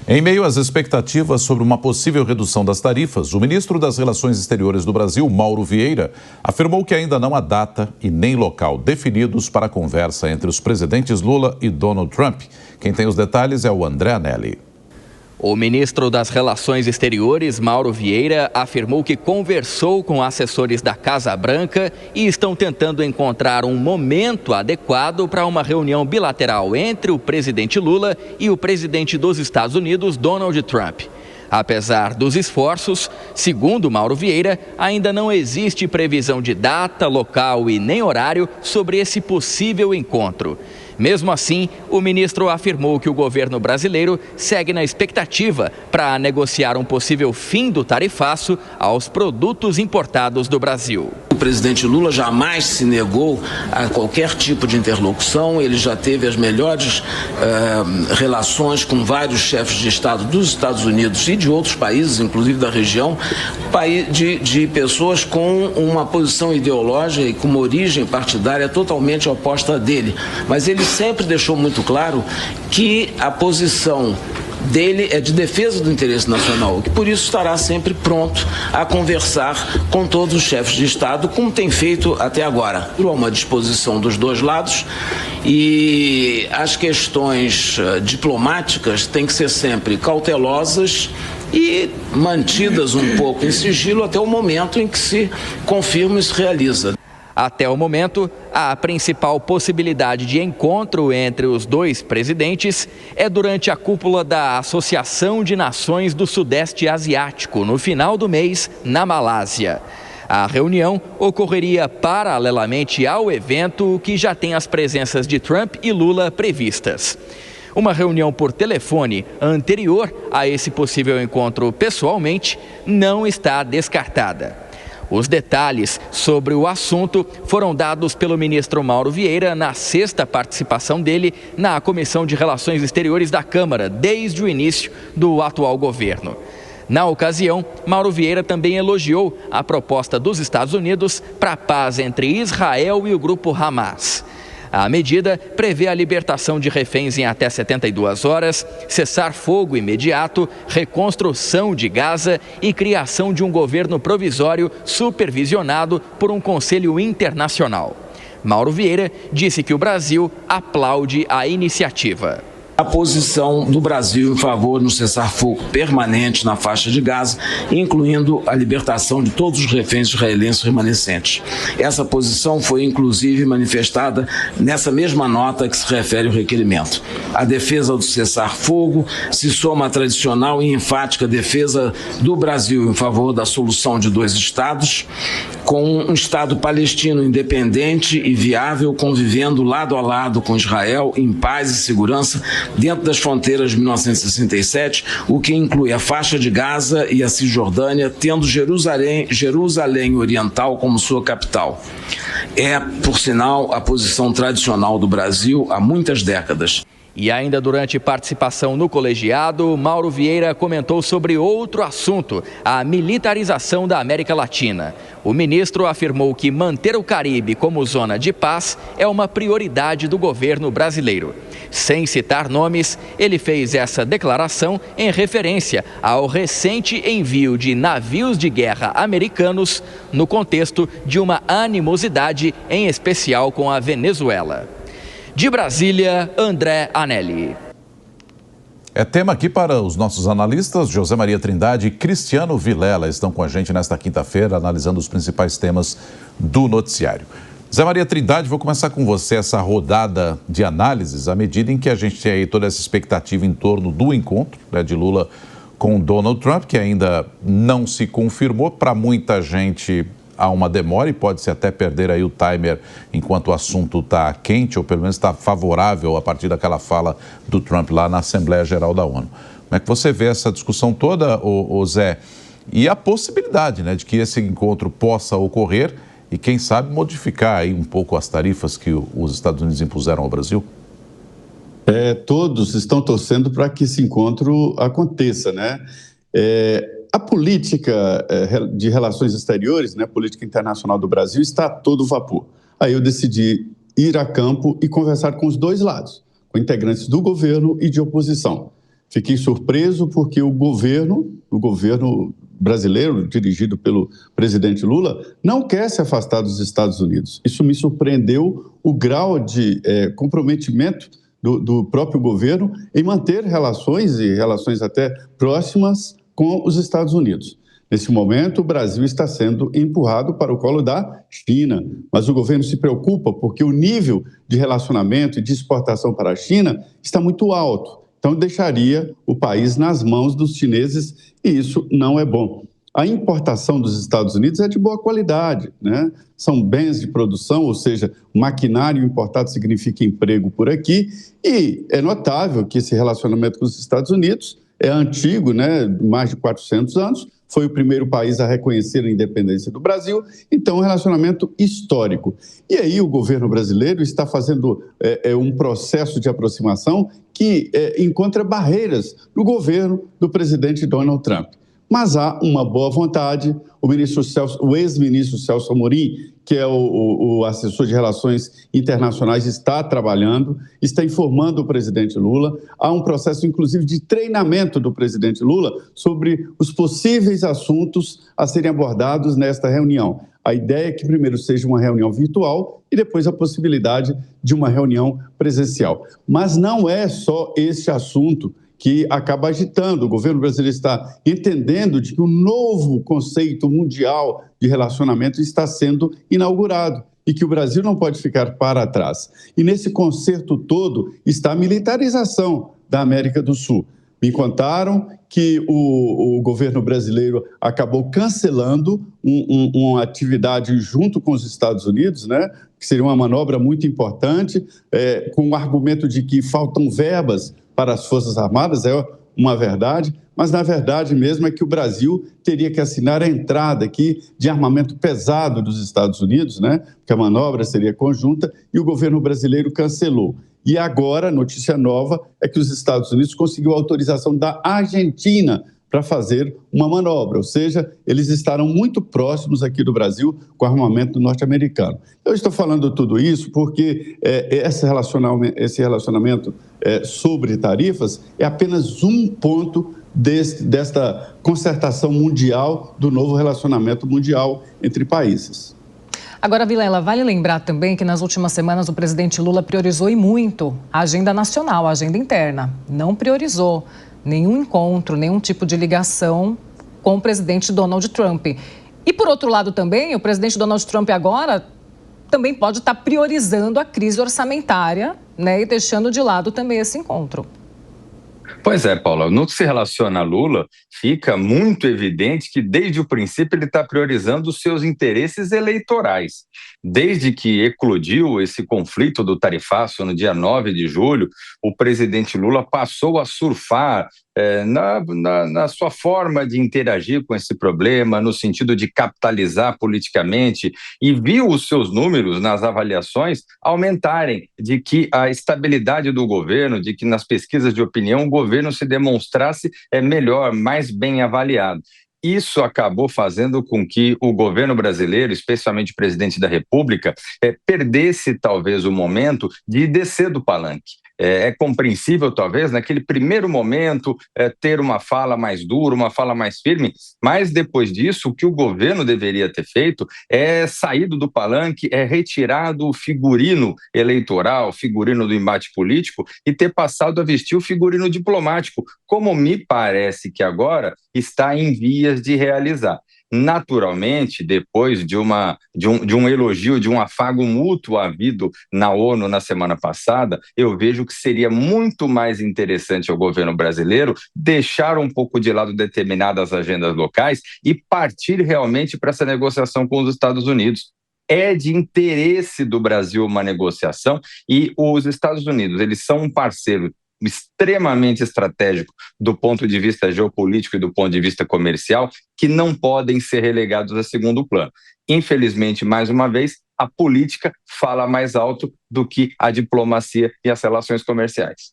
Em meio às expectativas sobre uma possível redução das tarifas, o ministro das Relações Exteriores do Brasil, Mauro Vieira, afirmou que ainda não há data e nem local definidos para a conversa entre os presidentes Lula e Donald Trump. Quem tem os detalhes é o André Anelli. O ministro das Relações Exteriores, Mauro Vieira, afirmou que conversou com assessores da Casa Branca e estão tentando encontrar um momento adequado para uma reunião bilateral entre o presidente Lula e o presidente dos Estados Unidos, Donald Trump. Apesar dos esforços, segundo Mauro Vieira, ainda não existe previsão de data, local e nem horário sobre esse possível encontro. Mesmo assim, o ministro afirmou que o governo brasileiro segue na expectativa para negociar um possível fim do tarifaço aos produtos importados do Brasil. O presidente Lula jamais se negou a qualquer tipo de interlocução, ele já teve as melhores relações com vários chefes de Estado dos Estados Unidos e de outros países, inclusive da região, de pessoas com uma posição ideológica e com uma origem partidária totalmente oposta dele. Mas ele sempre deixou muito claro que a posição dele é de defesa do interesse nacional, que por isso estará sempre pronto a conversar com todos os chefes de Estado, como tem feito até agora. Há uma disposição dos dois lados e as questões diplomáticas têm que ser sempre cautelosas e mantidas um pouco em sigilo até o momento em que se confirma e se realiza. Até o momento, a principal possibilidade de encontro entre os dois presidentes é durante a cúpula da Associação de Nações do Sudeste Asiático, no final do mês, na Malásia. A reunião ocorreria paralelamente ao evento, que já tem as presenças de Trump e Lula previstas. Uma reunião por telefone anterior a esse possível encontro pessoalmente não está descartada. Os detalhes sobre o assunto foram dados pelo ministro Mauro Vieira na sexta participação dele na Comissão de Relações Exteriores da Câmara, desde o início do atual governo. Na ocasião, Mauro Vieira também elogiou a proposta dos Estados Unidos para a paz entre Israel e o grupo Hamas. A medida prevê a libertação de reféns em até 72 horas, cessar-fogo imediato, reconstrução de Gaza e criação de um governo provisório supervisionado por um conselho internacional. Mauro Vieira disse que o Brasil aplaude a iniciativa. A posição do Brasil em favor do cessar-fogo permanente na faixa de Gaza, incluindo a libertação de todos os reféns israelenses remanescentes. Essa posição foi inclusive manifestada nessa mesma nota que se refere ao requerimento. A defesa do cessar-fogo se soma à tradicional e enfática defesa do Brasil em favor da solução de dois estados, com um Estado palestino independente e viável convivendo lado a lado com Israel em paz e segurança dentro das fronteiras de 1967, o que inclui a faixa de Gaza e a Cisjordânia, tendo Jerusalém Oriental como sua capital. É, por sinal, a posição tradicional do Brasil há muitas décadas. E ainda durante participação no colegiado, Mauro Vieira comentou sobre outro assunto, a militarização da América Latina. O ministro afirmou que manter o Caribe como zona de paz é uma prioridade do governo brasileiro. Sem citar nomes, ele fez essa declaração em referência ao recente envio de navios de guerra americanos no contexto de uma animosidade, em especial com a Venezuela. De Brasília, André Anelli. É tema aqui para os nossos analistas. José Maria Trindade e Cristiano Vilela estão com a gente nesta quinta-feira, analisando os principais temas do noticiário. José Maria Trindade, vou começar com você essa rodada de análises, à medida em que a gente tem aí toda essa expectativa em torno do encontro, né, de Lula com Donald Trump, que ainda não se confirmou. Para muita gente há uma demora e pode-se até perder aí o timer enquanto o assunto está quente, ou pelo menos está favorável a partir daquela fala do Trump lá na Assembleia Geral da ONU. Como é que você vê essa discussão toda, Zé? E a possibilidade, né, de que esse encontro possa ocorrer e, quem sabe, modificar aí um pouco as tarifas que os Estados Unidos impuseram ao Brasil? Todos estão torcendo para que esse encontro aconteça, né? A política de relações exteriores, né, a política internacional do Brasil, está a todo vapor. Aí eu decidi ir a campo e conversar com os dois lados, com integrantes do governo e de oposição. Fiquei surpreso porque o governo brasileiro, dirigido pelo presidente Lula, não quer se afastar dos Estados Unidos. Isso me surpreendeu, o grau de comprometimento do próprio governo em manter relações, e relações até próximas, com os Estados Unidos. Nesse momento, o Brasil está sendo empurrado para o colo da China, mas o governo se preocupa porque o nível de relacionamento e de exportação para a China está muito alto. Então, deixaria o país nas mãos dos chineses e isso não é bom. A importação dos Estados Unidos é de boa qualidade, né? São bens de produção, ou seja, maquinário importado significa emprego por aqui, e é notável que esse relacionamento com os Estados Unidos é antigo, né? Mais de 400 anos, foi o primeiro país a reconhecer a independência do Brasil, então é um relacionamento histórico. E aí o governo brasileiro está fazendo um processo de aproximação que encontra barreiras no governo do presidente Donald Trump. Mas há uma boa vontade, o ex-ministro Celso Amorim, que é o assessor de relações internacionais, está trabalhando, está informando o presidente Lula. Há um processo, inclusive, de treinamento do presidente Lula sobre os possíveis assuntos a serem abordados nesta reunião. A ideia é que primeiro seja uma reunião virtual e depois a possibilidade de uma reunião presencial. Mas não é só esse assunto que acaba agitando. O governo brasileiro está entendendo de que um novo conceito mundial de relacionamento está sendo inaugurado e que o Brasil não pode ficar para trás. E nesse concerto todo está a militarização da América do Sul. Me contaram que o governo brasileiro acabou cancelando uma atividade junto com os Estados Unidos, né, que seria uma manobra muito importante, com o argumento de que faltam verbas para as Forças Armadas, é uma verdade, mas na verdade mesmo é que o Brasil teria que assinar a entrada aqui de armamento pesado dos Estados Unidos, né, porque a manobra seria conjunta, e o governo brasileiro cancelou. E agora, notícia nova, é que os Estados Unidos conseguiu a autorização da Argentina para fazer uma manobra, ou seja, eles estarão muito próximos aqui do Brasil com o armamento norte-americano. Eu estou falando tudo isso porque esse relacionamento sobre tarifas é apenas um ponto desta concertação mundial, do novo relacionamento mundial entre países. Agora, Vilela, vale lembrar também que nas últimas semanas o presidente Lula priorizou e muito a agenda nacional, a agenda interna. Não priorizou nenhum encontro, nenhum tipo de ligação com o presidente Donald Trump. E, por outro lado, também, o presidente Donald Trump agora também pode estar priorizando a crise orçamentária, né, e deixando de lado também esse encontro. Pois é, Paula, no que se relaciona a Lula, fica muito evidente que desde o princípio ele está priorizando os seus interesses eleitorais. Desde que eclodiu esse conflito do tarifaço no dia 9 de julho, o presidente Lula passou a surfar na sua forma de interagir com esse problema, no sentido de capitalizar politicamente, e viu os seus números nas avaliações aumentarem, de que a estabilidade do governo, de que nas pesquisas de opinião o governo se demonstrasse melhor, mais bem avaliado. Isso acabou fazendo com que o governo brasileiro, especialmente o presidente da República, perdesse talvez o momento de descer do palanque. É compreensível, talvez, naquele primeiro momento, ter uma fala mais dura, uma fala mais firme, mas depois disso, o que o governo deveria ter feito é saído do palanque, retirado o figurino eleitoral, o figurino do embate político e ter passado a vestir o figurino diplomático, como me parece que agora está em vias de realizar. Naturalmente, depois de um elogio, de um afago mútuo havido na ONU na semana passada, eu vejo que seria muito mais interessante ao governo brasileiro deixar um pouco de lado determinadas agendas locais e partir realmente para essa negociação com os Estados Unidos. É de interesse do Brasil uma negociação e os Estados Unidos, eles são um parceiro extremamente estratégico do ponto de vista geopolítico e do ponto de vista comercial, que não podem ser relegados a segundo plano. Infelizmente, mais uma vez, a política fala mais alto do que a diplomacia e as relações comerciais.